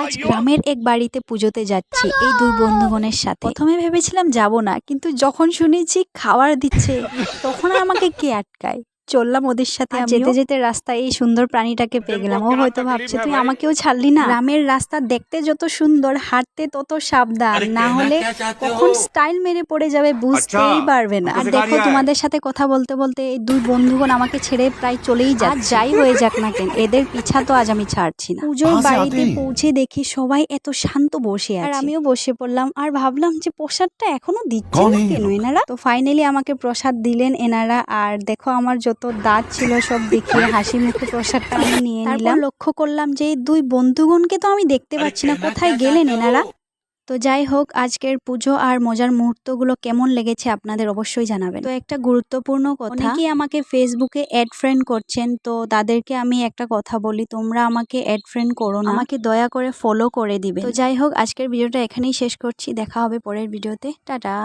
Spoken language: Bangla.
আজ গ্রামের এক বাড়িতে পুজোতে যাচ্ছি এই দুই বন্ধুগণের সাথে। প্রথমে ভেবেছিলাম যাব না, কিন্তু যখন শুনেছি খাবার দিচ্ছে তখন আর আমাকে কে আটকায়, চললাম ওদের সাথে। যেতে যেতে রাস্তায় এই সুন্দর প্রাণীটাকে পেয়ে গেলাম। ও হয়তো ভাবছে তুই আমাকেও ছাড়লি না। গ্রামের রাস্তা দেখতে যত সুন্দর, হাঁটতে তত সাবধান, না হলে কখন স্টাইল মেরে পড়ে যাবে বুঝতেই পারবে না। আর দেখো, তোমাদের সাথে কথা বলতে বলতে এই দুই বন্ধুগণ আমাকে ছেড়ে প্রায় চলেই যায়। যাই হয়ে যাক না কেন, এদের পিছা তো আজ আমি ছাড়ছি না। পুজোর বাড়িতে পৌঁছে দেখি সবাই এত শান্ত বসে আছে, আর আমিও বসে পড়লাম। আর ভাবলাম যে প্রসাদটা এখনো দিচ্ছে না কেন এনারা। তো ফাইনালি আমাকে প্রসাদ দিলেন এনারা। আর দেখো, আমার যত দাঁত ছিল সব দেখিয়ে হাসি মুখে প্রসাদটা আমি নিয়ে নিলাম। লক্ষ্য করলাম যে দুই বন্ধুগণকে তো আমি দেখতে পাচ্ছি না, কোথায় গেলেন এনারা। তো যাই হোক, আজকের পুজো আর মজার মুহূর্তগুলো কেমন লেগেছে আপনাদের অবশ্যই জানাবেন। তো একটা গুরুত্বপূর্ণ কথা, অনেকেই আমাকে ফেসবুকে অ্যাড ফ্রেন্ড করছেন, তো তাদেরকে আমি একটা কথা বলি, তোমরা আমাকে অ্যাড ফ্রেন্ড করো না, আমাকে দয়া করে ফলো করে দিবে। তো যাই হোক, আজকের ভিডিওটা এখানেই শেষ করছি, দেখা হবে পরের ভিডিওতে। টাটা।